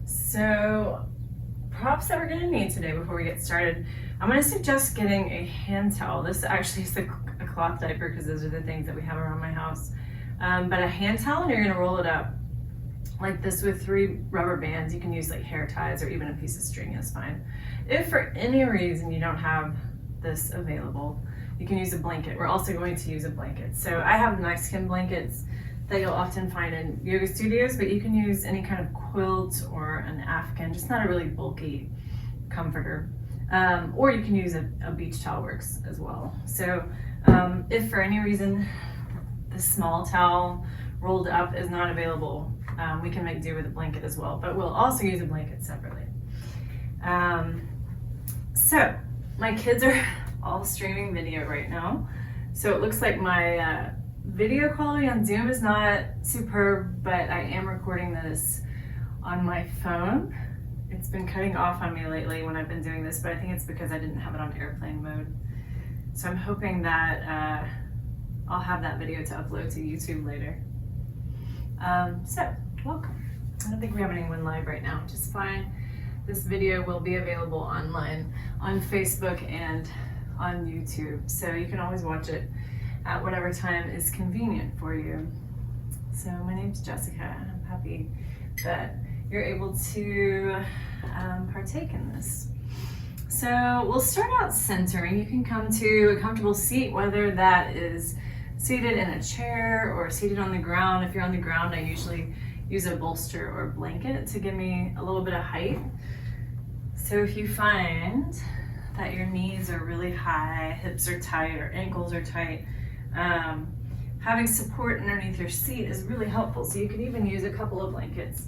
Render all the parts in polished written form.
So props that we're going to need today before we get started. I'm going to suggest getting a hand towel. This actually is a cloth diaper because those are the things that we have around my house. But a hand towel, and you're going to roll it up like this with 3 rubber bands. You can use like hair ties or even a piece of string is fine. If for any reason you don't have this available, you can use a blanket. We're also going to use a blanket. So I have Mexican blankets that you'll often find in yoga studios, but you can use any kind of quilt or an Afghan, just not a really bulky comforter. Or you can use a beach towel works as well. So if for any reason the small towel rolled up is not available, we can make do with a blanket as well, but we'll also use a blanket separately. So my kids are all streaming video right now. So it looks like my video quality on Zoom is not superb, but I am recording this on my phone. It's been cutting off on me lately when I've been doing this, but I think it's because I didn't have it on airplane mode. So I'm hoping that I'll have that video to upload to YouTube later. So welcome. I don't think we have anyone live right now, which is fine. This video will be available online on Facebook and on YouTube, so you can always watch it at whatever time is convenient for you. So my name's Jessica, and I'm happy that you're able to partake in this. So we'll start out centering. You can come to a comfortable seat, whether that is seated in a chair or seated on the ground. If you're on the ground, I usually use a bolster or blanket to give me a little bit of height. So if you find that your knees are really high, hips are tight, or ankles are tight, having support underneath your seat is really helpful. So you can even use a couple of blankets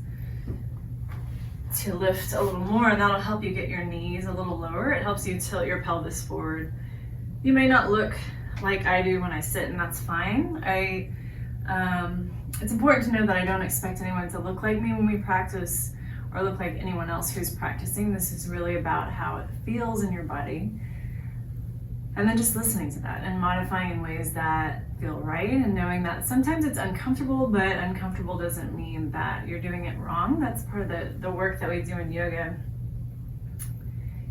to lift a little more, and that'll help you get your knees a little lower. It helps you tilt your pelvis forward. You may not look like I do when I sit, and that's fine. It's important to know that I don't expect anyone to look like me when we practice or look like anyone else who's practicing. This is really about how it feels in your body, and then just listening to that and modifying in ways that feel right, and knowing that sometimes it's uncomfortable, but uncomfortable doesn't mean that you're doing it wrong. That's part of the work that we do in yoga.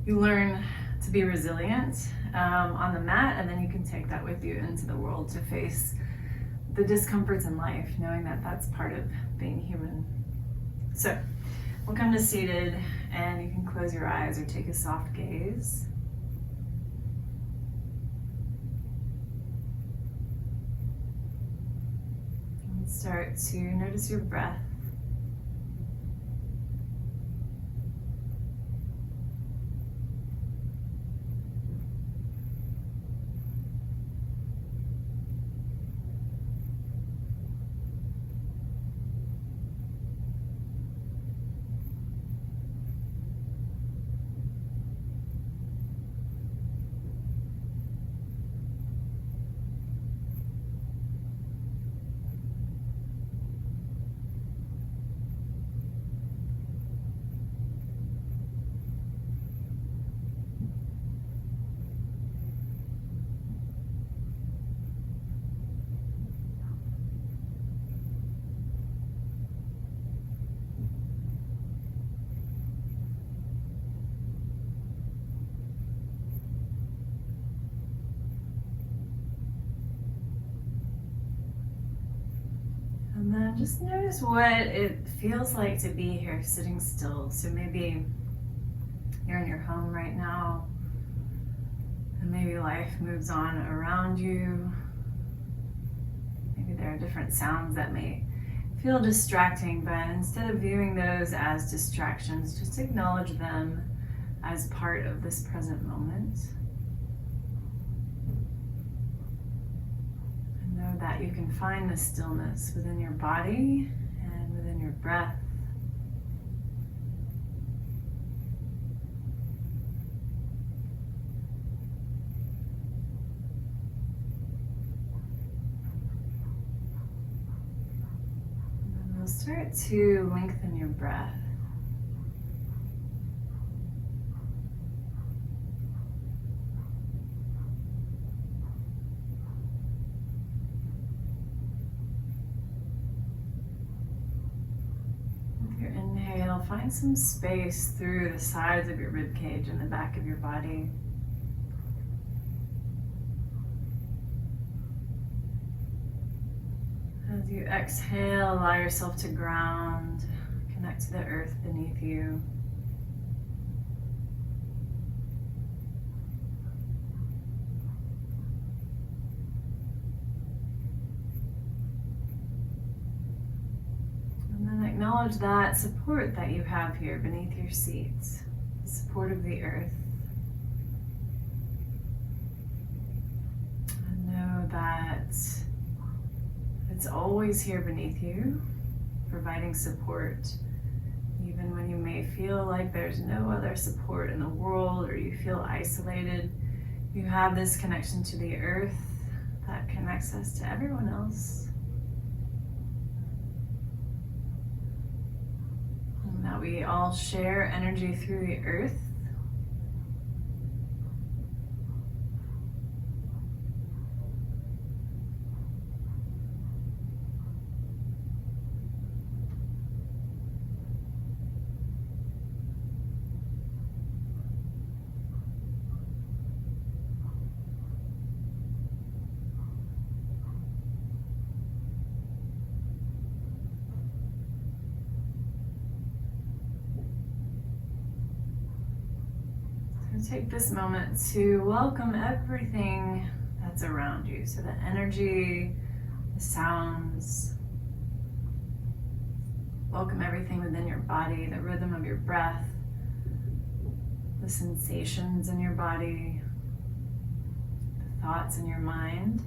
You learn to be resilient on the mat, and then you can take that with you into the world to face the discomforts in life, knowing that that's part of being human. So we'll come to seated, and you can close your eyes or take a soft gaze. And start to notice your breath. And then just notice what it feels like to be here sitting still. So maybe you're in your home right now, and maybe life moves on around you. Maybe there are different sounds that may feel distracting, but instead of viewing those as distractions, just acknowledge them as part of this present moment. Know that you can find the stillness within your body and within your breath. And then we'll start to lengthen your breath. exhale, find some space through the sides of your rib cage and the back of your body. As you exhale, allow yourself to ground, connect to the earth beneath you. And then acknowledge that support that you have here beneath your seat, the support of the earth. And know that it's always here beneath you, providing support, even when you may feel like there's no other support in the world or you feel isolated. You have this connection to the earth that connects us to everyone else. And that we all share energy through the earth. Take this moment to welcome everything that's around you. So the energy, the sounds, welcome everything within your body, the rhythm of your breath, the sensations in your body, the thoughts in your mind.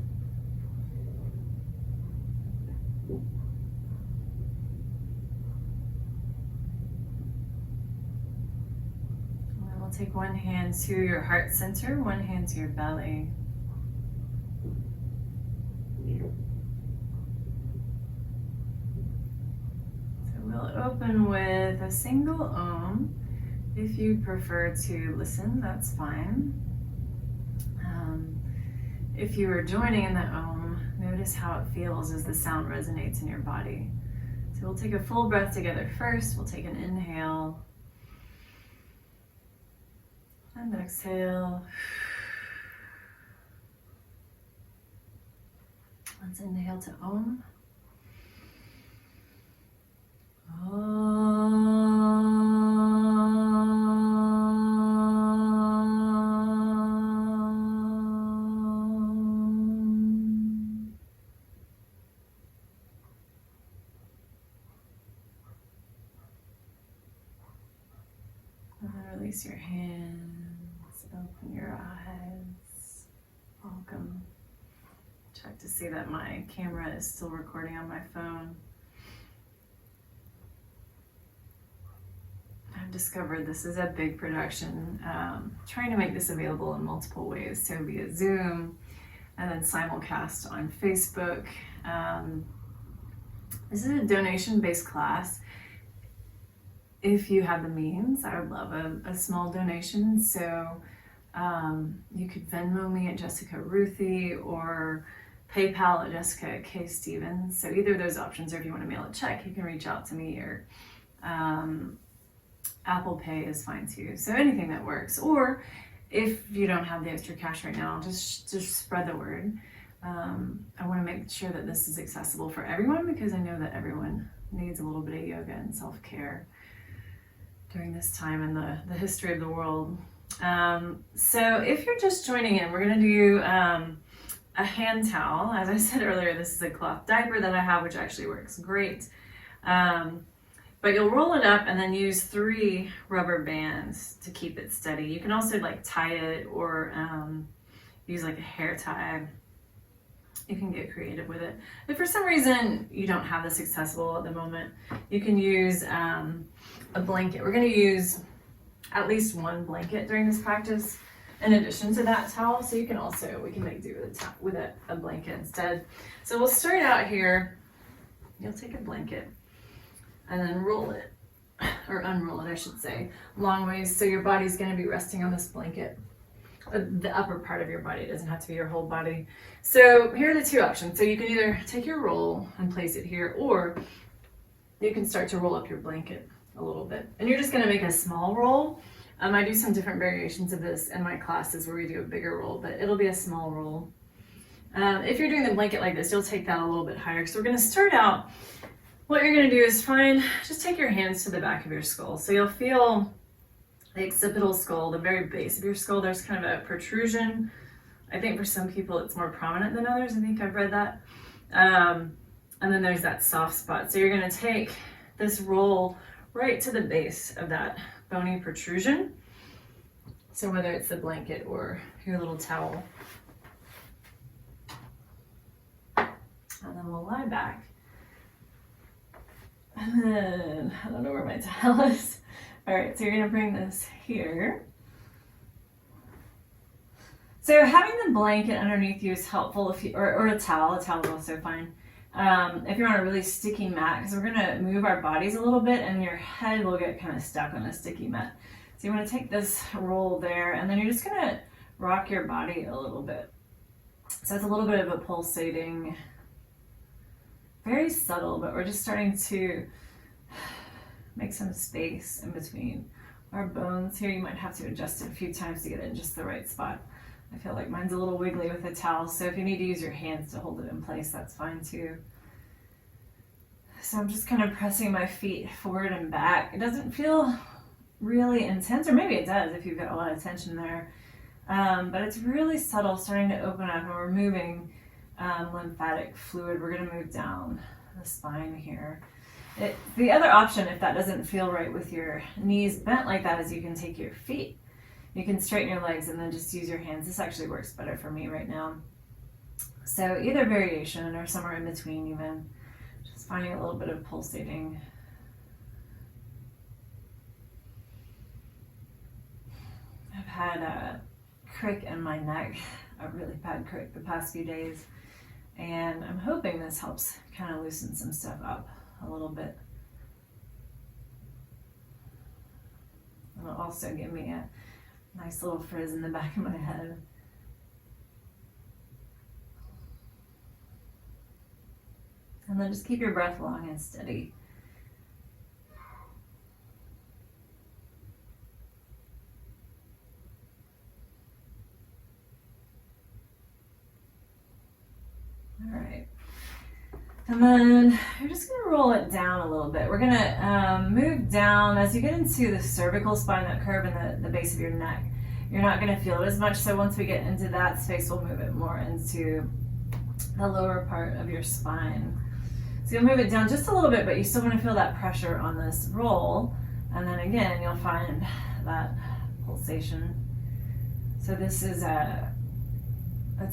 Take one hand to your heart center, one hand to your belly. So we'll open with a single Om. If you prefer to listen, that's fine. If you are joining in the Om, notice how it feels as the sound resonates in your body. So we'll take a full breath together first. We'll take an inhale. And exhale. Let's inhale to Om. And then release your hands. Open your eyes. Welcome. Check to see that my camera is still recording on my phone. I've discovered this is a big production. Trying to make this available in multiple ways. So via Zoom and then simulcast on Facebook. This is a donation-based class. If you have the means, I would love a small donation. So you could Venmo me at Jessica Ruthie or PayPal at Jessica K. Stevens. So either of those options, or if you want to mail a check, you can reach out to me, or Apple Pay is fine too. So anything that works. Or if you don't have the extra cash right now, just spread the word. I want to make sure that this is accessible for everyone, because I know that everyone needs a little bit of yoga and self-care during this time in the history of the world. So if you're just joining in, we're going to do a hand towel. As I said earlier, this is a cloth diaper that I have, which actually works great. But you'll roll it up and then use 3 rubber bands to keep it steady. You can also like tie it, or use like a hair tie. You can get creative with it. If for some reason you don't have this accessible at the moment, you can use a blanket. We're going to use at least 1 blanket during this practice in addition to that towel. So you can also, we can make do with a blanket instead. So we'll start out here. You'll take a blanket and then roll it, or unroll it I should say, long ways. So your body's going to be resting on this blanket. The upper part of your body, it doesn't have to be your whole body. So here are the 2 options. So you can either take your roll and place it here, or you can start to roll up your blanket a little bit. And you're just gonna make a small roll. I do some different variations of this in my classes where we do a bigger roll, but it'll be a small roll. If you're doing the blanket like this, you'll take that a little bit higher. So we're gonna start out, what you're gonna do is just take your hands to the back of your skull. So you'll feel the occipital skull, the very base of your skull, there's kind of a protrusion. I think for some people it's more prominent than others. I think I've read that. And then there's that soft spot. So you're gonna take this roll right to the base of that bony protrusion. So whether it's the blanket or your little towel. And then we'll lie back. And then, I don't know where my towel is. All right, so you're gonna bring this here. So having the blanket underneath you is helpful if you, or a towel is also fine. If you're on a really sticky mat, because we're gonna move our bodies a little bit and your head will get kind of stuck on a sticky mat. So you wanna take this roll there and then you're just gonna rock your body a little bit. So it's a little bit of a pulsating, very subtle, but we're just starting to make some space in between our bones here. You might have to adjust it a few times to get it in just the right spot. I feel like mine's a little wiggly with the towel, so if you need to use your hands to hold it in place, that's fine too. So I'm just kind of pressing my feet forward and back. It doesn't feel really intense, or maybe it does if you've got a lot of tension there. But it's really subtle, starting to open up, and we're moving lymphatic fluid. We're gonna move down the spine here. The other option, if that doesn't feel right with your knees bent like that, is you can take your feet. You can straighten your legs and then just use your hands. This actually works better for me right now. So either variation or somewhere in between even. Just finding a little bit of pulsating. I've had a crick in my neck, a really bad crick the past few days. And I'm hoping this helps kind of loosen some stuff up a little bit. It'll also give me a nice little frizz in the back of my head. And then just keep your breath long and steady. All right. And then you're just gonna roll it down a little bit. We're gonna move down as you get into the cervical spine, that curve in the base of your neck. You're not gonna feel it as much, so once we get into that space, we'll move it more into the lower part of your spine. So you'll move it down just a little bit, but you still wanna feel that pressure on this roll. And then again, you'll find that pulsation. So this is a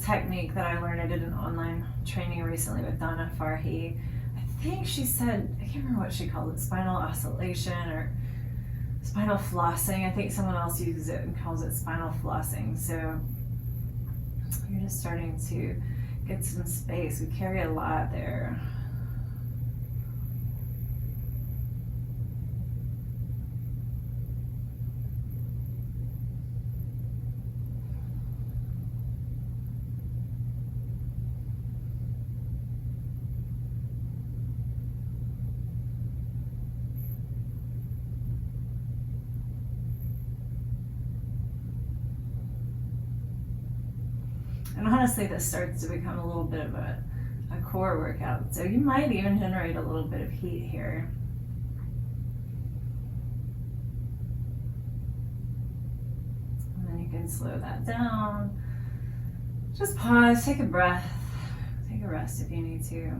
technique that I learned. I did an online training recently with Donna Farhi. I think she said, I can't remember what she called it, spinal oscillation or spinal flossing. I think someone else uses it and calls it spinal flossing. So you're just starting to get some space. We carry a lot there. And honestly, this starts to become a little bit of a core workout. So you might even generate a little bit of heat here. And then you can slow that down. Just pause, take a breath, take a rest if you need to.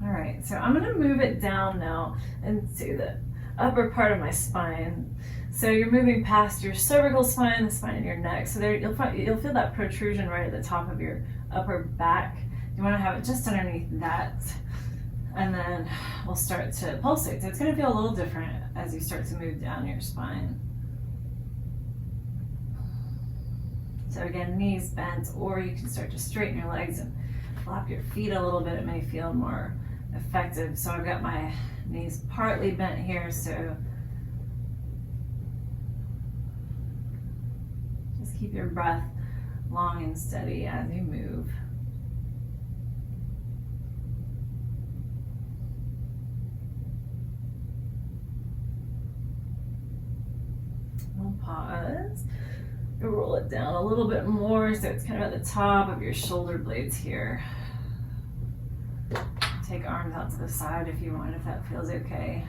All right, so I'm gonna move it down now into the upper part of my spine. So you're moving past your cervical spine, the spine in your neck. So there you'll feel that protrusion right at the top of your upper back. You want to have it just underneath that. And then we'll start to pulsate. So it's going to feel a little different as you start to move down your spine. So again, knees bent, or you can start to straighten your legs and flop your feet a little bit. It may feel more effective. So I've got my knees partly bent here, so just keep your breath long and steady as you move. We'll pause. We'll roll it down a little bit more so it's kind of at the top of your shoulder blades here. Take arms out to the side if you want, if that feels okay.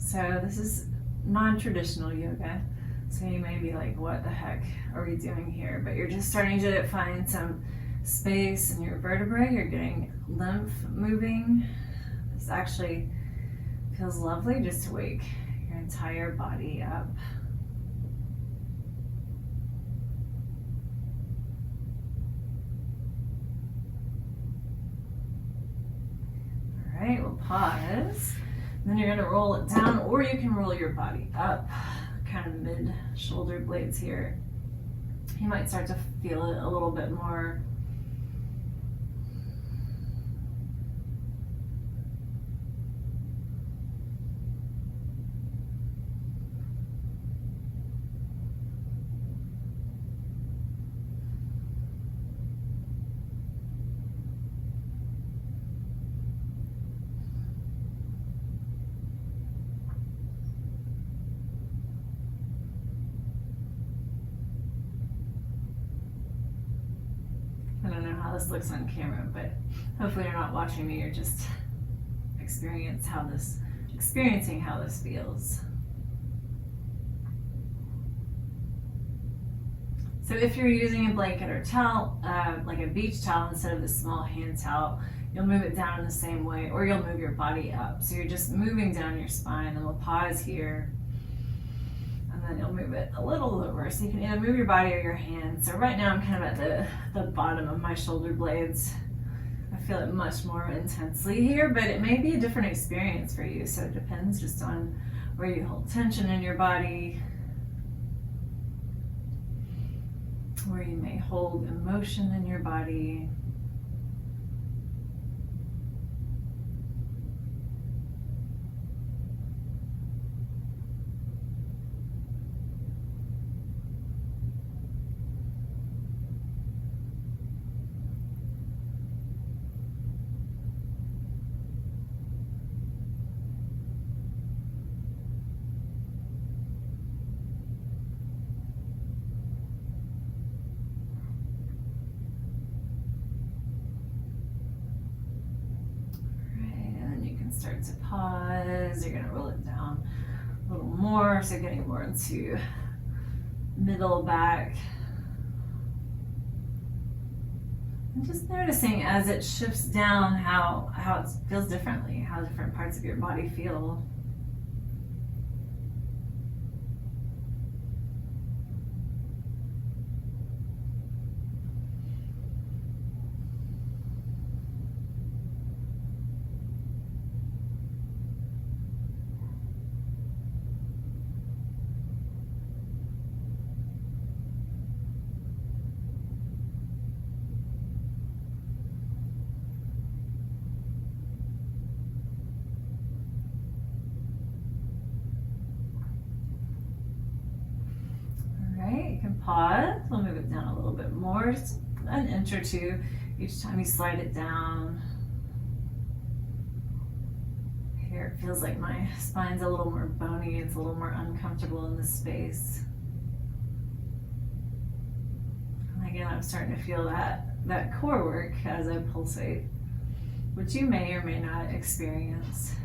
So this is non-traditional yoga. So you may be like, what the heck are we doing here? But you're just starting to find some space in your vertebrae. You're getting lymph moving. This actually feels lovely just to wake your entire body up. All right, we'll pause. And then you're gonna roll it down, or you can roll your body up, kind of mid shoulder blades here. You might start to feel it a little bit more. I don't know how this looks on camera, but hopefully you're not watching me, you're just experiencing how this feels. So if you're using a blanket or towel, like a beach towel instead of the small hand towel, you'll move it down in the same way, or you'll move your body up. So you're just moving down your spine, and we'll pause here. And then you'll move it a little lower. So you can either move your body or your hands. So right now I'm kind of at the bottom of my shoulder blades. I feel it much more intensely here, but it may be a different experience for you. So it depends just on where you hold tension in your body, where you may hold emotion in your body. Start to pause. You're gonna roll it down a little more, so getting more into middle back. And just noticing as it shifts down how it feels differently, how different parts of your body feel. You can pause. We'll move it down a little bit more, just an inch or two each time you slide it down. Here it feels like my spine's a little more bony, it's a little more uncomfortable in this space. And again, I'm starting to feel that core work as I pulsate, which you may or may not experience.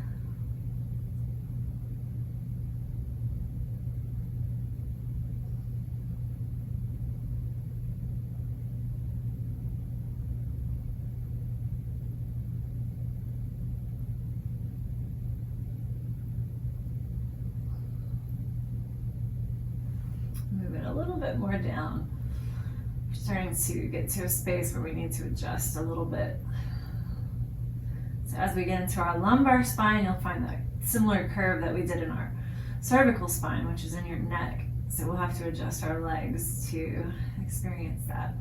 Move it a little bit more down. We're starting to get to a space where we need to adjust a little bit. So as we get into our lumbar spine, you'll find that similar curve that we did in our cervical spine, which is in your neck. So we'll have to adjust our legs to experience that.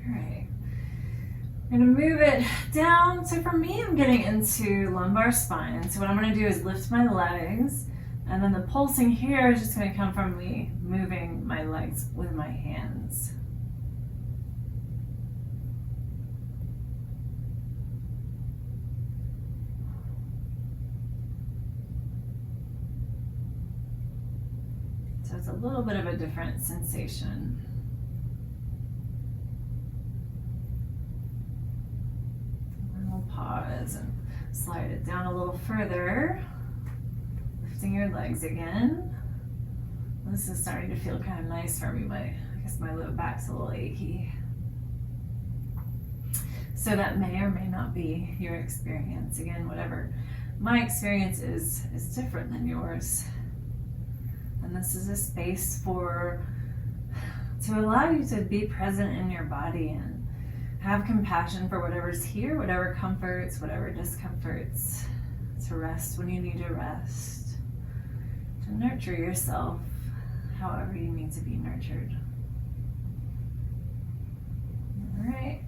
All right. I'm gonna move it down. So for me, I'm getting into lumbar spine. So what I'm gonna do is lift my legs, and then the pulsing here is just gonna come from me moving my legs with my hands. So it's a little bit of a different sensation. And we'll pause and slide it down a little further, lifting your legs again. This is starting to feel kind of nice for me. I guess my low back's a little achy. So that may or may not be your experience. Again, whatever my experience is different than yours. And this is a space to allow you to be present in your body and have compassion for whatever's here, whatever comforts, whatever discomforts, to rest when you need to rest, to nurture yourself however you need to be nurtured. All right.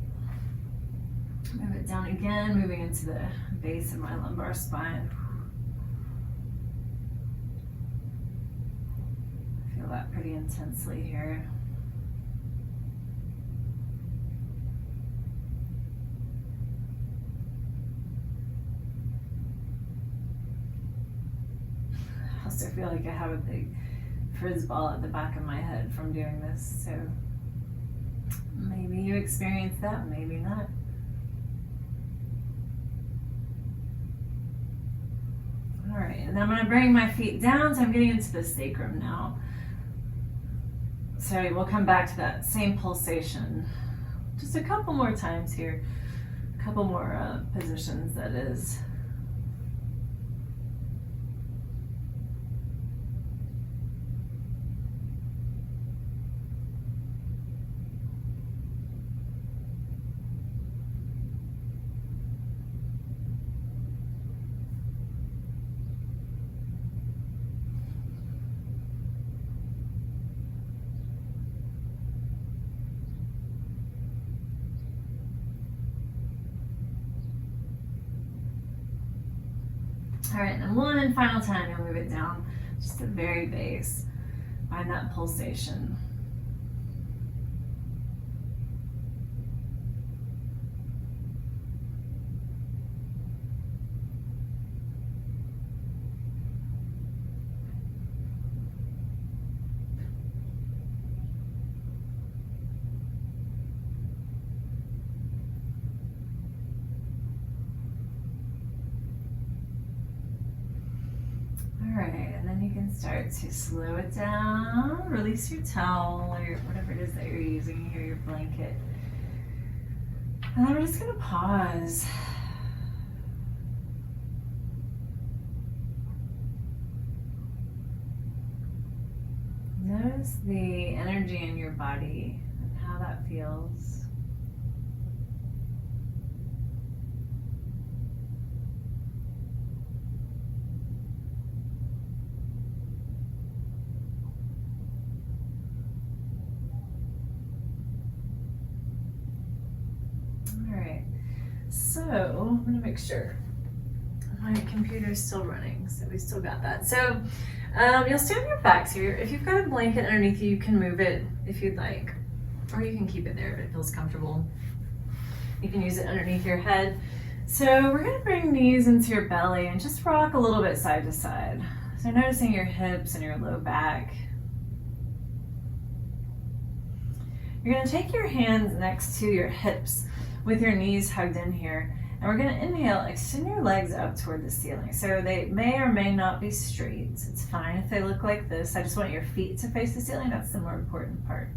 Move it down again, moving into the base of my lumbar spine. Feel that pretty intensely here. I also feel like I have a big frizz ball at the back of my head from doing this, so maybe you experienced that, maybe not. All right, and then I'm going to bring my feet down, so I'm getting into the sacrum now. So we'll come back to that same pulsation just a couple more times here, a couple more positions, that is. All right, and then one final time, you'll move it down, just the very base. Find that pulsation. All right, and then you can start to slow it down, release your towel or whatever it is that you're using here, your blanket. And then we're just gonna pause. Notice the energy in your body and how that feels. So I'm gonna make sure my computer's still running, so we still got that. So you'll stay on your backs here. If you've got a blanket underneath you, you can move it if you'd like, or you can keep it there if it feels comfortable. You can use it underneath your head. So we're gonna bring knees into your belly and just rock a little bit side to side. So noticing your hips and your low back. You're gonna take your hands next to your hips with your knees hugged in here. And we're gonna inhale, extend your legs up toward the ceiling. So they may or may not be straight. It's fine if they look like this. I just want your feet to face the ceiling. That's the more important part.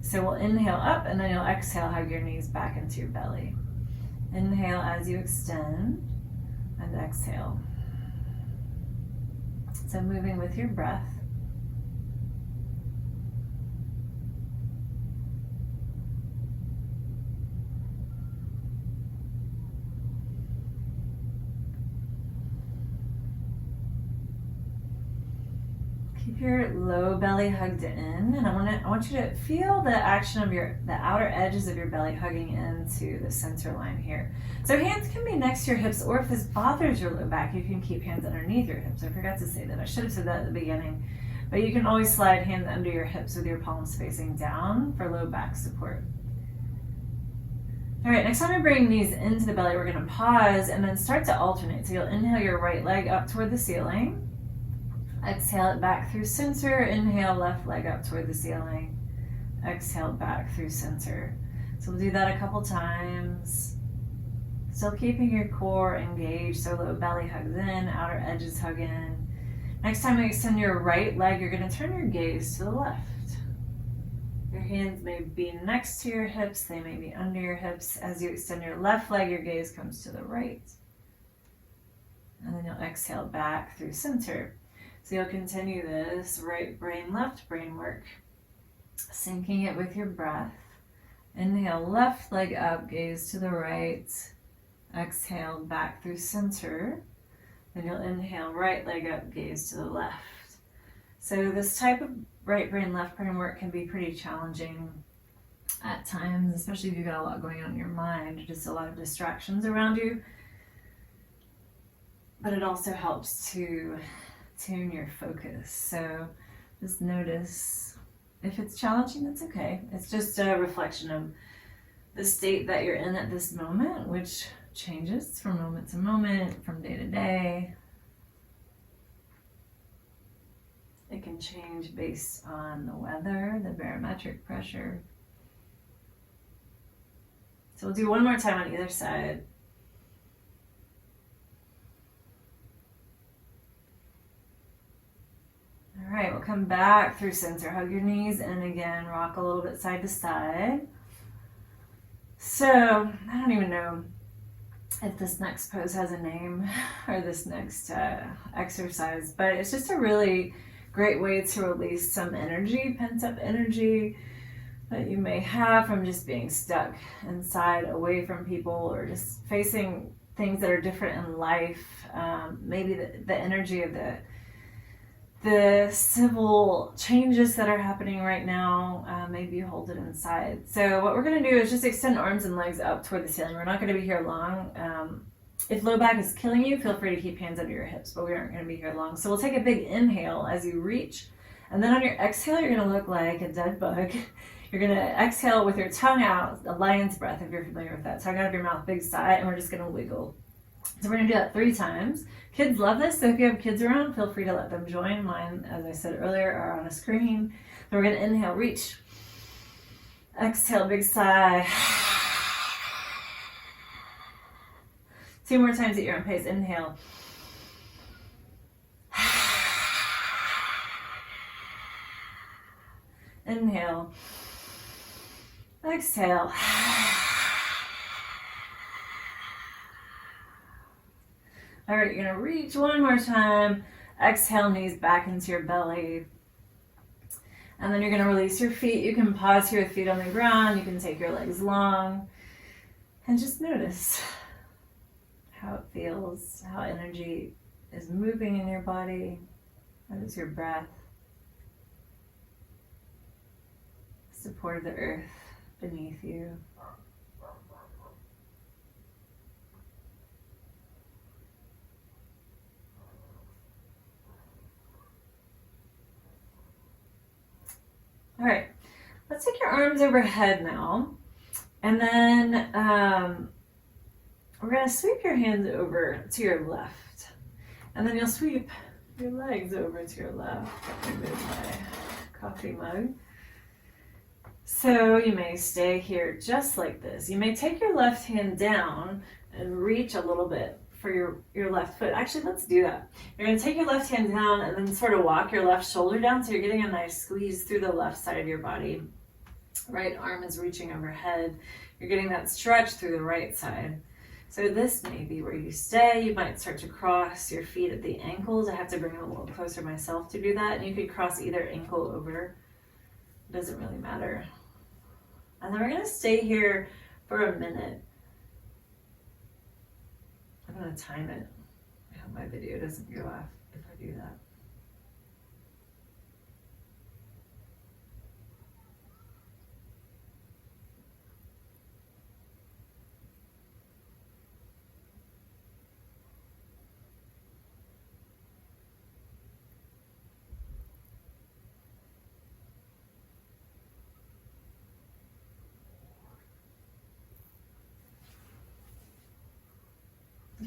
So we'll inhale up, and then you'll exhale, hug your knees back into your belly. Inhale as you extend, and exhale. So moving with your breath. Keep your low belly hugged in, and I want you to feel the action of the outer edges of your belly hugging into the center line here. So hands can be next to your hips, or if this bothers your low back, you can keep hands underneath your hips. I forgot to say that. I should have said that at the beginning. But you can always slide hands under your hips with your palms facing down for low back support. All right, next time we bring these into the belly, we're going to pause and then start to alternate. So you'll inhale your right leg up toward the ceiling. Exhale it back through center. Inhale, left leg up toward the ceiling. Exhale back through center. So we'll do that a couple times. Still keeping your core engaged, so low belly hugs in, outer edges hug in. Next time we extend your right leg, you're going to turn your gaze to the left. Your hands may be next to your hips, they may be under your hips. As you extend your left leg, your gaze comes to the right. And then you'll exhale back through center. So you'll continue this right brain, left brain work, syncing it with your breath. Inhale, left leg up, gaze to the right. Exhale, back through center. Then you'll inhale, right leg up, gaze to the left. So this type of right brain, left brain work can be pretty challenging at times, especially if you've got a lot going on in your mind, just a lot of distractions around you. But it also helps to tune your focus. So just notice if it's challenging, that's okay. It's just a reflection of the state that you're in at this moment, which changes from moment to moment, from day to day. It can change based on the weather, the barometric pressure. So we'll do one more time on either side. All right, we'll come back through center. Hug your knees in again, rock a little bit side to side. So, I don't even know if this next pose has a name or this next exercise, but it's just a really great way to release some energy, pent up energy that you may have from just being stuck inside, away from people, or just facing things that are different in life. Maybe the energy of the civil changes that are happening right now, maybe you hold it inside. So what we're going to do is just extend arms and legs up toward the ceiling. We're not going to be here long. If low back is killing you, feel free to keep hands under your hips, but we aren't going to be here long. So we'll take a big inhale as you reach, and then on your exhale, you're going to look like a dead bug. You're going to exhale with your tongue out, a lion's breath if you're familiar with that. Tongue out of your mouth, big sigh, and we're just going to wiggle. So we're going to do that 3 times. Kids love this, so if you have kids around, feel free to let them join. Mine, as I said earlier, are on a screen. So we're going to inhale, reach. Exhale, big sigh. 2 more times at your own pace. Inhale. Inhale. Exhale. All right, you're gonna reach one more time. Exhale, knees back into your belly. And then you're gonna release your feet. You can pause here with feet on the ground. You can take your legs long. And just notice how it feels, how energy is moving in your body. Notice your breath. Support of the earth beneath you. All right, let's take your arms overhead now, and then we're going to sweep your hands over to your left, and then you'll sweep your legs over to your left. Let me move my coffee mug. So you may stay here just like this. You may take your left hand down and reach a little bit for your left foot. Actually, let's do that. You're going to take your left hand down and then sort of walk your left shoulder down, so you're getting a nice squeeze through the left side of your body. Right arm is reaching overhead. You're getting that stretch through the right side. So this may be where you stay. You might start to cross your feet at the ankles. I have to bring it a little closer myself to do that. And you could cross either ankle over. It doesn't really matter. And then we're going to stay here for a minute. I'm going to time it. I hope my video doesn't go off if I do that.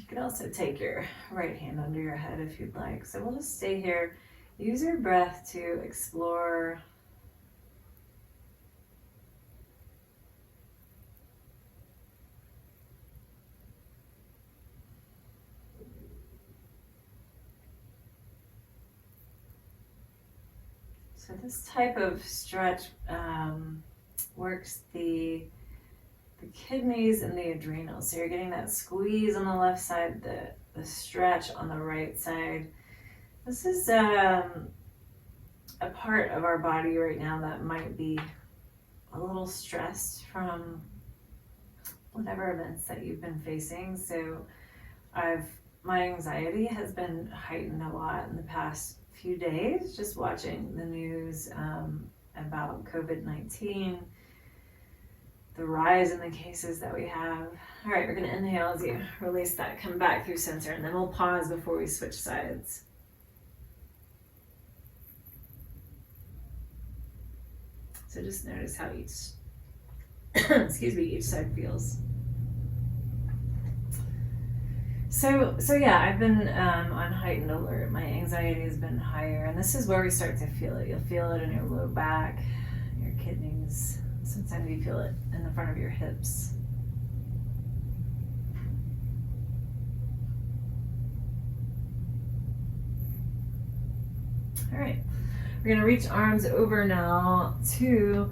You could also take your right hand under your head if you'd like. So we'll just stay here. Use your breath to explore. So this type of stretch works the kidneys and the adrenals. So you're getting that squeeze on the left side, the stretch on the right side. This is a part of our body right now that might be a little stressed from whatever events that you've been facing. So my anxiety has been heightened a lot in the past few days, just watching the news about COVID-19, the rise in the cases that we have. All right, we're gonna inhale as you release that, come back through center, and then we'll pause before we switch sides. So just notice how each, each side feels. So yeah, I've been on heightened alert. My anxiety has been higher, and this is where we start to feel it. You'll feel it in your low back, your kidneys. Sometimes you feel it in the front of your hips. All right, we're gonna reach arms over now to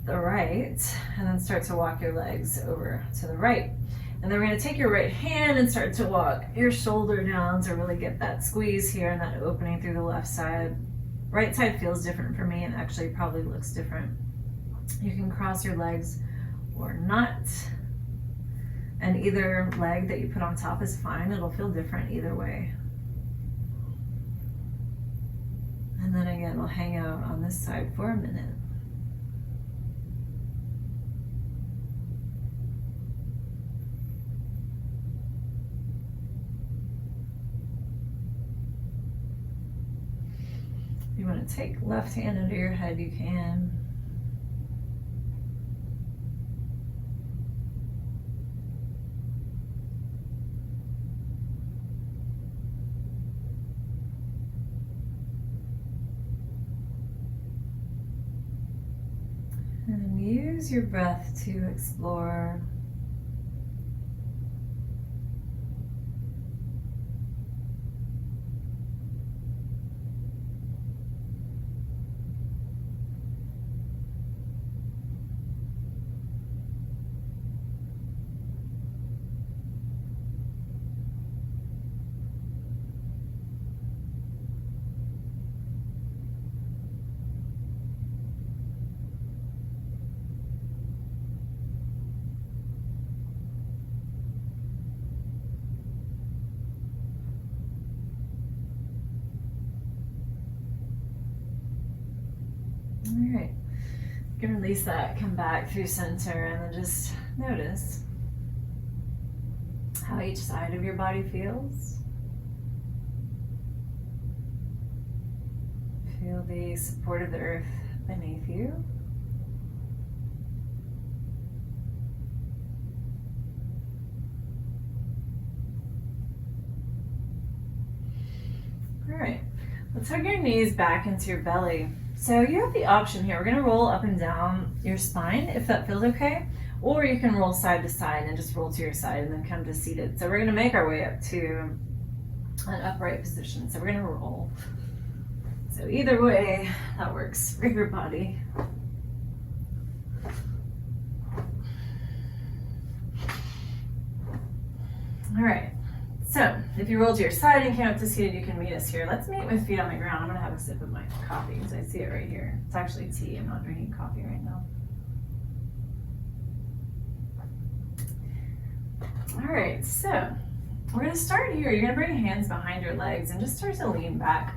the right, and then start to walk your legs over to the right. And then we're going to take your right hand and start to walk your shoulder down to really get that squeeze here and that opening through the left side. Right side feels different for me and actually probably looks different. You can cross your legs or not. And either leg that you put on top is fine. It'll feel different either way. And then again, we'll hang out on this side for a minute. You want to take left hand under your head, you can. And use your breath to explore. All right, you can release that, come back through center, and then just notice how each side of your body feels. Feel the support of the earth beneath you. All right, let's hug your knees back into your belly. So you have the option here. We're going to roll up and down your spine if that feels okay, or you can roll side to side and just roll to your side and then come to seated. So we're going to make our way up to an upright position. So we're going to roll. So either way, that works for your body. All right. So if you roll to your side and came up to seated, you can meet us here. Let's meet with feet on the ground. I'm gonna have a sip of my coffee because I see it right here. It's actually tea. I'm not drinking coffee right now. All right, so we're gonna start here. You're gonna bring your hands behind your legs and just start to lean back.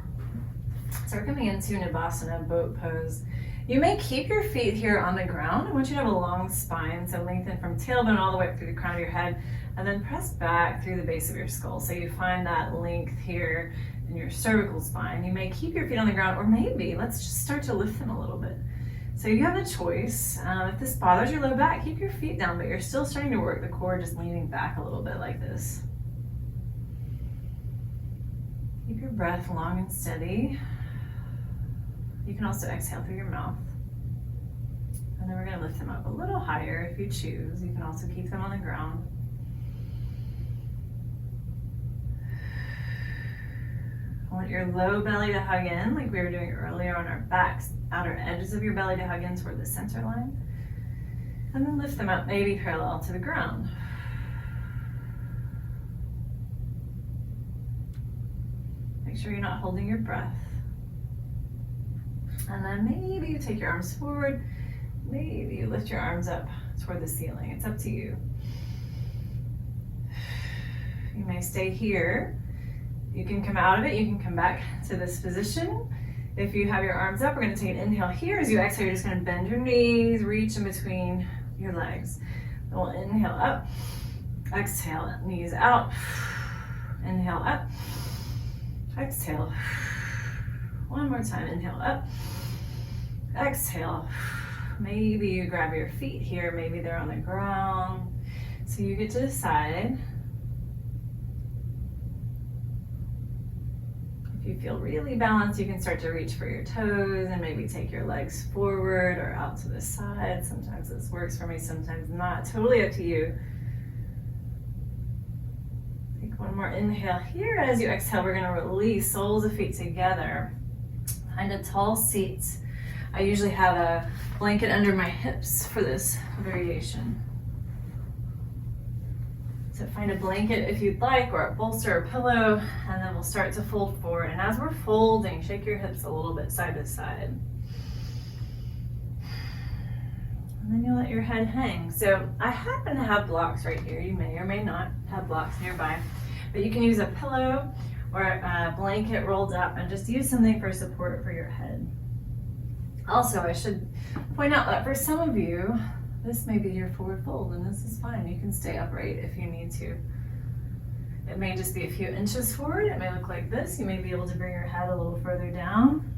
So we're coming into Navasana, boat pose. You may keep your feet here on the ground. I want you to have a long spine, so lengthen from tailbone all the way up through the crown of your head, and then press back through the base of your skull. So you find that length here in your cervical spine. You may keep your feet on the ground, or maybe let's just start to lift them a little bit. So you have a choice. If this bothers your low back, keep your feet down, but you're still starting to work the core, just leaning back a little bit like this. Keep your breath long and steady. You can also exhale through your mouth. And then we're going to lift them up a little higher if you choose. You can also keep them on the ground. I want your low belly to hug in like we were doing earlier on our backs, outer edges of your belly to hug in toward the center line. And then lift them up maybe parallel to the ground. Make sure you're not holding your breath. And then maybe you take your arms forward. Maybe you lift your arms up toward the ceiling. It's up to you. You may stay here. You can come out of it. You can come back to this position. If you have your arms up, we're going to take an inhale here. As you exhale, you're just going to bend your knees, reach in between your legs. Then we'll inhale up. Exhale, knees out. Inhale up. Exhale. One more time. Inhale up. Exhale. Maybe you grab your feet here. Maybe they're on the ground. So you get to decide. If you feel really balanced, you can start to reach for your toes and maybe take your legs forward or out to the side. Sometimes this works for me, sometimes not. Totally up to you. Take one more inhale here. As you exhale, we're going to release soles of feet together. Find a tall seat. I usually have a blanket under my hips for this variation. So find a blanket if you'd like, or a bolster or pillow, and then we'll start to fold forward. And as we're folding, shake your hips a little bit side to side. And then you'll let your head hang. So I happen to have blocks right here. You may or may not have blocks nearby, but you can use a pillow or a blanket rolled up and just use something for support for your head. Also, I should point out that for some of you, this may be your forward fold, and this is fine. You can stay upright if you need to. It may just be a few inches forward. It may look like this. You may be able to bring your head a little further down.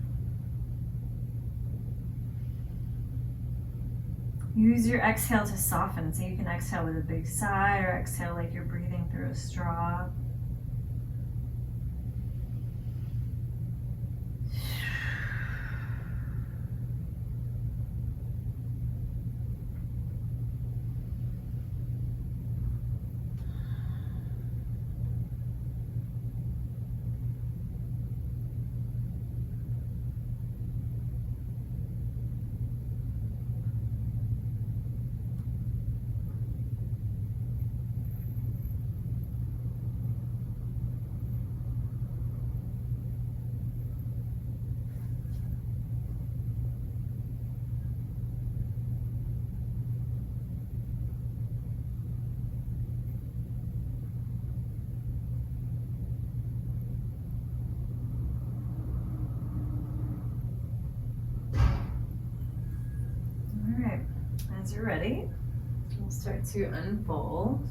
Use your exhale to soften. So you can exhale with a big sigh or exhale like you're breathing through a straw. As you're ready, we'll start to unfold.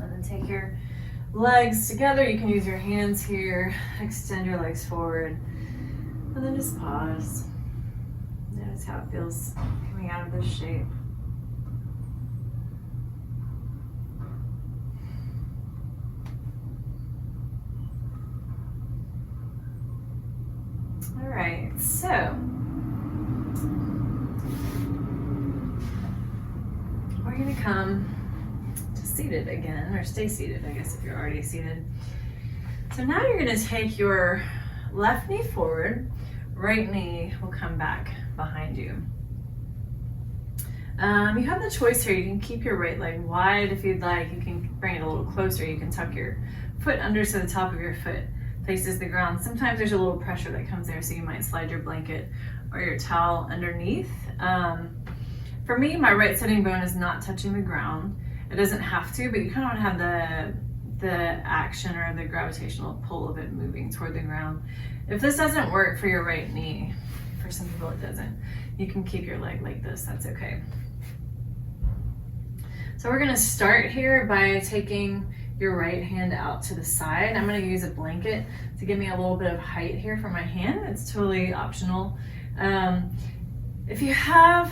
And then take your legs together. You can use your hands here. Extend your legs forward. And then just pause. Notice how it feels coming out of this shape. All right, so we're going to come to seated again, or stay seated, I guess, if you're already seated. So now you're going to take your left knee forward, right knee will come back behind you. You have the choice here. You can keep your right leg wide if you'd like. You can bring it a little closer. You can tuck your foot under so the top of your foot faces the ground. Sometimes there's a little pressure that comes there, so you might slide your blanket or your towel underneath. For me, my right sitting bone is not touching the ground. It doesn't have to, but you kind of want to have the action or the gravitational pull of it moving toward the ground. If this doesn't work for your right knee, for some people it doesn't, you can keep your leg like this, that's okay. So we're gonna start here by taking your right hand out to the side. I'm gonna use a blanket to give me a little bit of height here for my hand. It's totally optional. If you have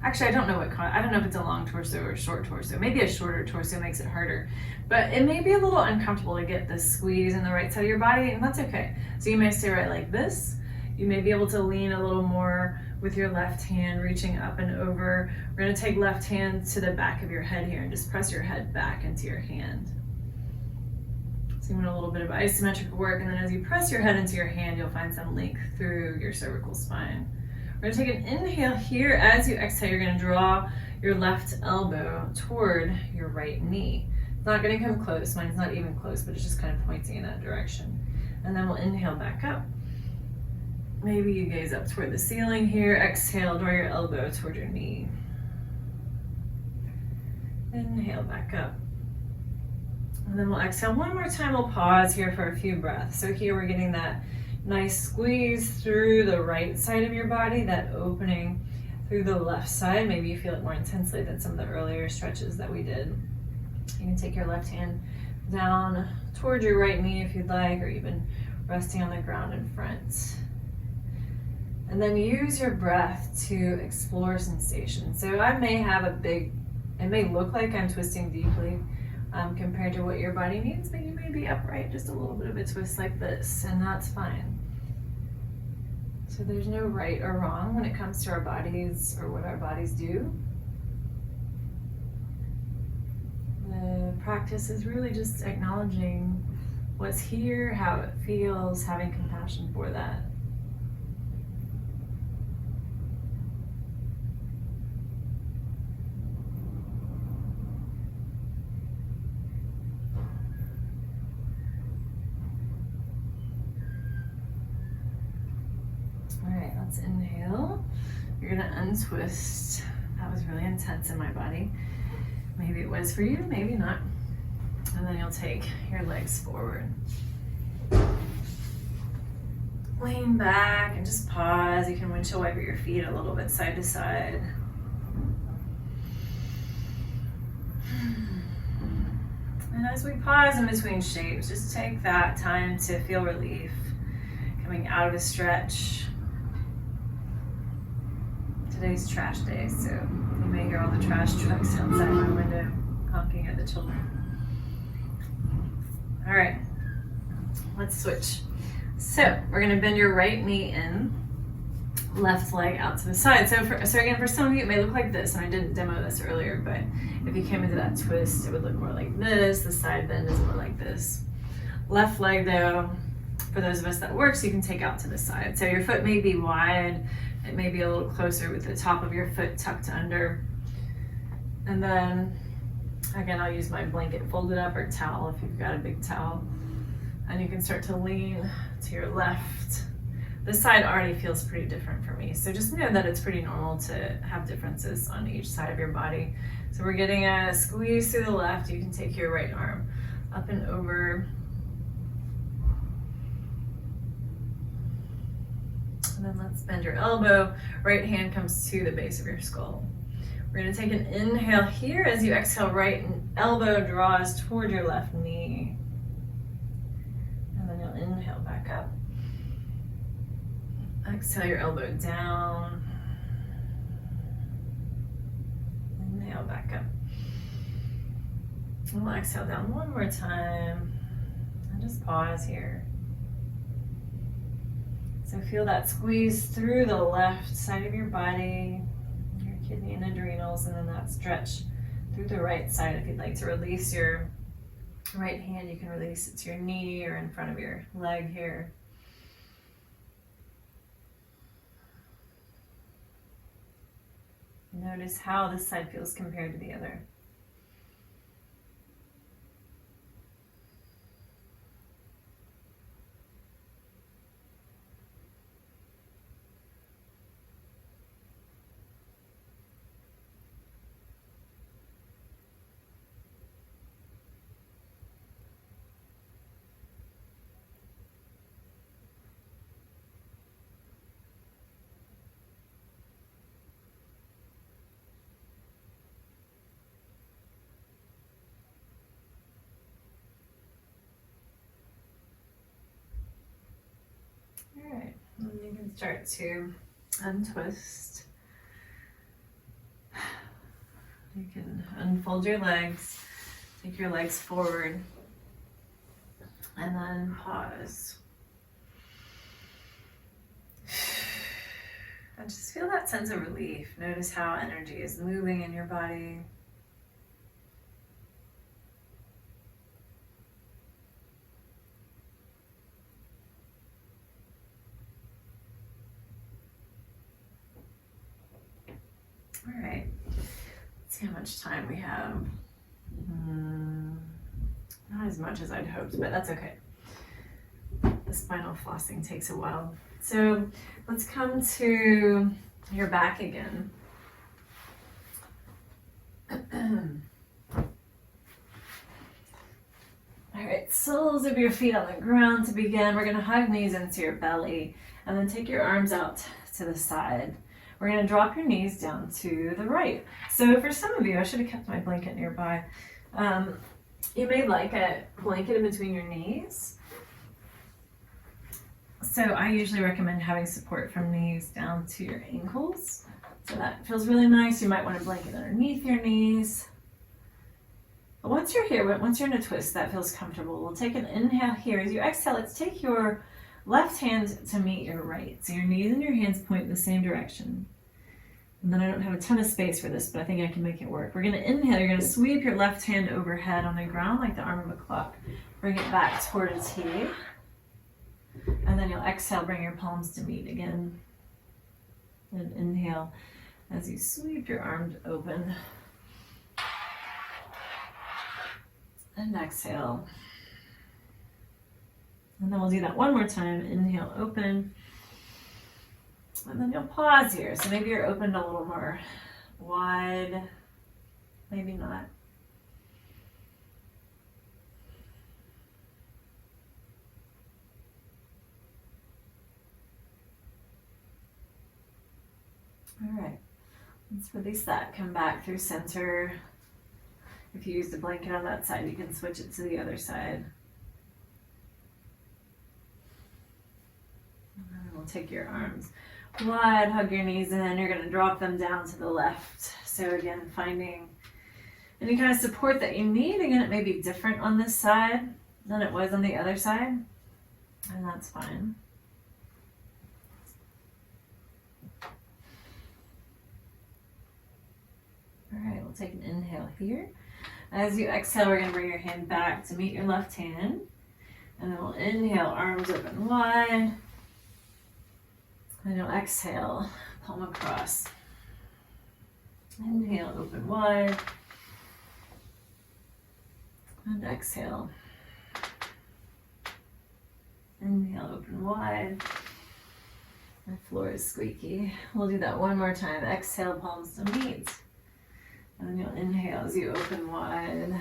Actually, I don't know I don't know if it's a long torso or a short torso. Maybe a shorter torso makes it harder, but it may be a little uncomfortable to get this squeeze in the right side of your body, and that's okay. So you may stay right like this. You may be able to lean a little more with your left hand, reaching up and over. We're gonna take left hand to the back of your head here and just press your head back into your hand. So you want a little bit of isometric work, and then as you press your head into your hand, you'll find some length through your cervical spine. We're gonna take an inhale here. As you exhale, you're gonna draw your left elbow toward your right knee. It's not gonna come close, mine's not even close, but it's just kind of pointing in that direction. And then we'll inhale back up. Maybe you gaze up toward the ceiling here. Exhale, draw your elbow toward your knee. Inhale back up. And then we'll exhale one more time. We'll pause here for a few breaths. So here we're getting that nice squeeze through the right side of your body, that opening through the left side. Maybe you feel it more intensely than some of the earlier stretches that we did. You can take your left hand down toward your right knee if you'd like, or even resting on the ground in front. And then use your breath to explore sensation. So I may have it may look like I'm twisting deeply compared to what your body needs, but you may be upright, just a little bit of a twist like this, and that's fine. So there's no right or wrong when it comes to our bodies or what our bodies do. The practice is really just acknowledging what's here, how it feels, having compassion for that. Let's inhale. You're gonna untwist. That was really intense in my body. Maybe it was for you, maybe not. And then you'll take your legs forward. Lean back and just pause. You can windshield wiper your feet a little bit side to side. And as we pause in between shapes, just take that time to feel relief coming out of a stretch. Today's trash day, so you may hear all the trash trucks outside my window honking at the children. All right, let's switch. So we're gonna bend your right knee in, left leg out to the side. So again, for some of you, it may look like this, and I didn't demo this earlier, but if you came into that twist, it would look more like this. The side bend is more like this. Left leg though, for those of us that works, you can take out to the side. So your foot may be wide, it may be a little closer with the top of your foot tucked under. And then, again, I'll use my blanket folded up or towel if you've got a big towel. And you can start to lean to your left. This side already feels pretty different for me. So just know that it's pretty normal to have differences on each side of your body. So we're getting a squeeze through the left. You can take your right arm up and over. And then let's bend your elbow. Right hand comes to the base of your skull. We're gonna take an inhale here. As you exhale, right elbow draws toward your left knee. And then you'll inhale back up. Exhale your elbow down. Inhale back up. And we'll exhale down one more time. And just pause here. So feel that squeeze through the left side of your body, your kidney and adrenals, and then that stretch through the right side. If you'd like to release your right hand, you can release it to your knee or in front of your leg here. Notice how this side feels compared to the other. All right, and you can start to untwist. You can unfold your legs, take your legs forward, and then pause. And just feel that sense of relief. Notice how energy is moving in your body. All right, let's see how much time we have. Not as much as I'd hoped, but that's okay. The spinal flossing takes a while. So let's come to your back again. All right, soles of your feet on the ground to begin. We're gonna hug knees into your belly and then take your arms out to the side. We're gonna drop your knees down to the right. So for some of you, I should have kept my blanket nearby. You may like a blanket in between your knees. So I usually recommend having support from knees down to your ankles. So that feels really nice. You might want a blanket underneath your knees. But once you're here, once you're in a twist, that feels comfortable. We'll take an inhale here. As you exhale, let's take your left hand to meet your right. So your knees and your hands point in the same direction. And then I don't have a ton of space for this, but I think I can make it work. We're gonna inhale, you're gonna sweep your left hand overhead on the ground like the arm of a clock. Bring it back toward a T. And then you'll exhale, bring your palms to meet again. And inhale as you sweep your arms open. And exhale. And then we'll do that one more time. Inhale, open. And then you'll pause here. So maybe you're opened a little more wide, maybe not. All right, let's release that. Come back through center. If you used a blanket on that side, you can switch it to the other side. And then we'll take your arms wide, hug your knees in. You're going to drop them down to the left. So again, finding any kind of support that you need. Again, it may be different on this side than it was on the other side, and that's fine. All right, we'll take an inhale here. As you exhale, we're going to bring your hand back to meet your left hand. And then we'll inhale, arms open wide. And you'll exhale, palm across. Inhale, open wide. And exhale. Inhale, open wide. My floor is squeaky. We'll do that one more time. Exhale, palms to meet. And then you'll inhale as you open wide.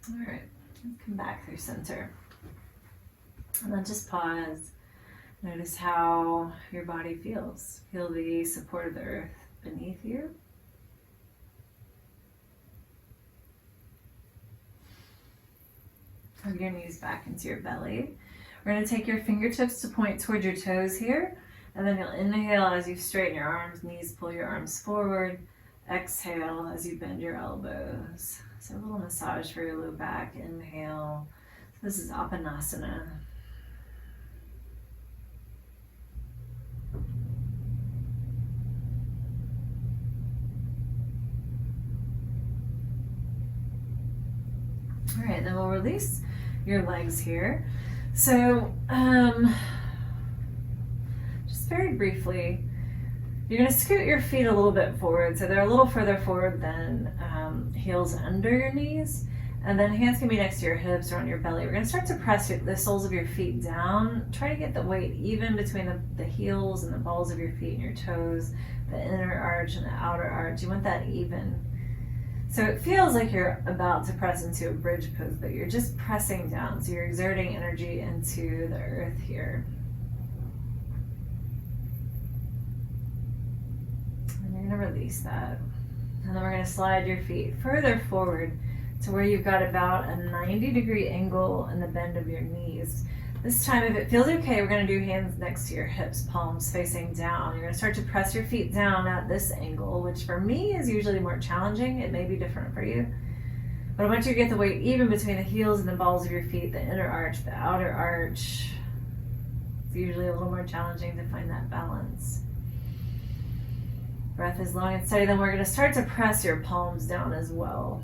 All right, let's come back through center. And then just pause. Notice how your body feels. Feel the support of the earth beneath you. Hug your knees back into your belly. We're going to take your fingertips to point toward your toes here. And then you'll inhale as you straighten your arms, knees, pull your arms forward. Exhale as you bend your elbows. So a little massage for your low back. Inhale. So this is Apanasana. All right, then we'll release your legs here. So just very briefly, you're going to scoot your feet a little bit forward. So they're a little further forward than heels under your knees. And then hands can be next to your hips or on your belly. We're going to start to press the soles of your feet down. Try to get the weight even between the heels and the balls of your feet and your toes, the inner arch and the outer arch. You want that even. So it feels like you're about to press into a bridge pose, but you're just pressing down. So you're exerting energy into the earth here. And you're going to release that. And then we're going to slide your feet further forward to where you've got about a 90-degree angle in the bend of your knees. This time, if it feels okay, we're going to do hands next to your hips, palms facing down. You're going to start to press your feet down at this angle, which for me is usually more challenging. It may be different for you. But I want you to get the weight even between the heels and the balls of your feet, the inner arch, the outer arch. It's usually a little more challenging to find that balance. Breath is long and steady. Then we're going to start to press your palms down as well,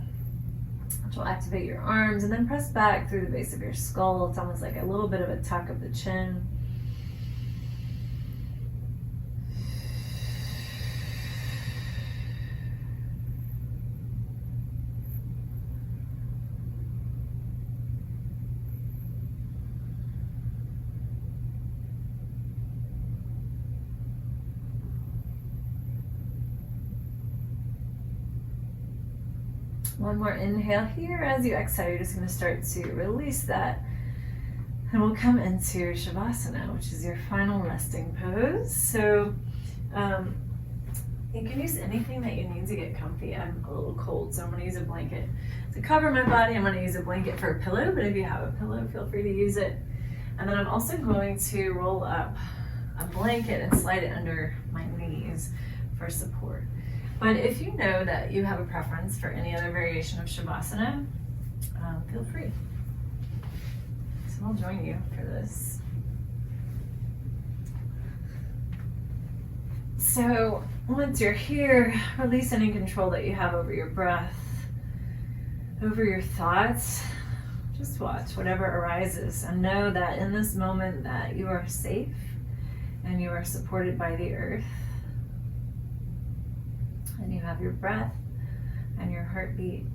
which will activate your arms, and then press back through the base of your skull. It's almost like a little bit of a tuck of the chin. One more inhale here. As you exhale, you're just going to start to release that. And we'll come into Shavasana, which is your final resting pose. So you can use anything that you need to get comfy. I'm a little cold, so I'm going to use a blanket to cover my body. I'm going to use a blanket for a pillow, but if you have a pillow, feel free to use it. And then I'm also going to roll up a blanket and slide it under my knees for support. But if you know that you have a preference for any other variation of Shavasana, feel free. So I'll join you for this. So once you're here, release any control that you have over your breath, over your thoughts. Just watch whatever arises and know that in this moment that you are safe and you are supported by the earth. And you have your breath and your heartbeat.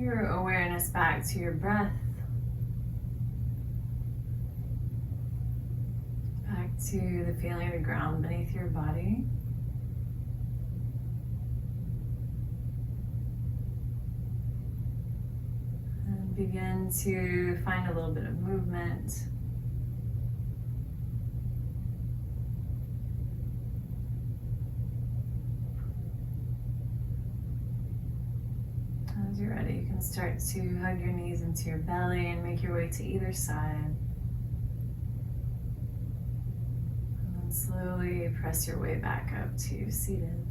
your awareness back to your breath, back to the feeling of the ground beneath your body. And begin to find a little bit of movement. As you're ready, you can start to hug your knees into your belly and make your way to either side. And then slowly press your way back up to seated.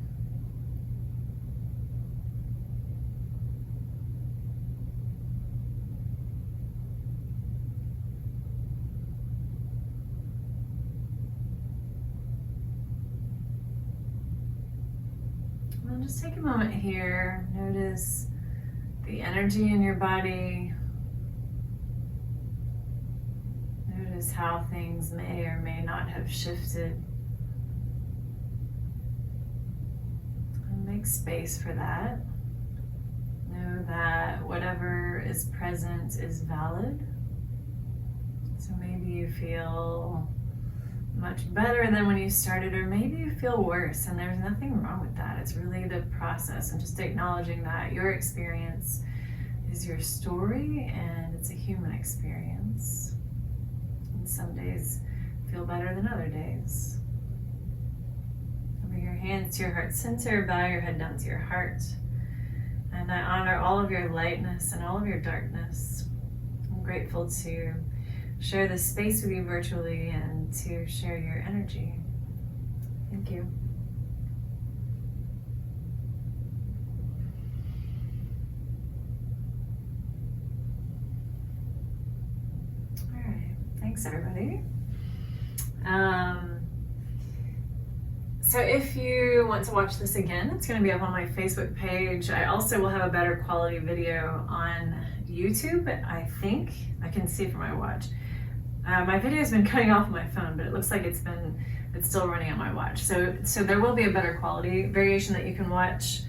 And just take a moment here, notice the energy in your body. Notice how things may or may not have shifted. And make space for that. Know that whatever is present is valid. So maybe you feel much better than when you started, or maybe you feel worse, and there's nothing wrong with that. It's really the process, and just acknowledging that your experience is your story and it's a human experience. And some days feel better than other days. Bring your hands to your heart center, bow your head down to your heart, and I honor all of your lightness and all of your darkness. I'm grateful to share this space with you virtually and to share your energy. Thank you. All right, thanks everybody. So if you want to watch this again, it's going to be up on my Facebook page. I also will have a better quality video on YouTube, I think. I can see from my watch. My video has been cutting off my phone, but it looks like it's still running on my watch. So there will be a better quality variation that you can watch.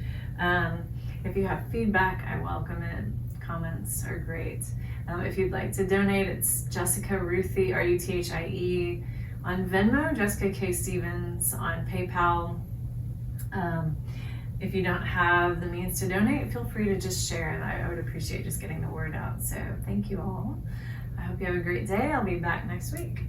If you have feedback, I welcome it. Comments are great. If you'd like to donate, it's Jessica Ruthie, R-U-T-H-I-E, on Venmo, Jessica K. Stevens on PayPal. If you don't have the means to donate, feel free to just share, and I would appreciate just getting the word out. So thank you all. I hope you have a great day. I'll be back next week.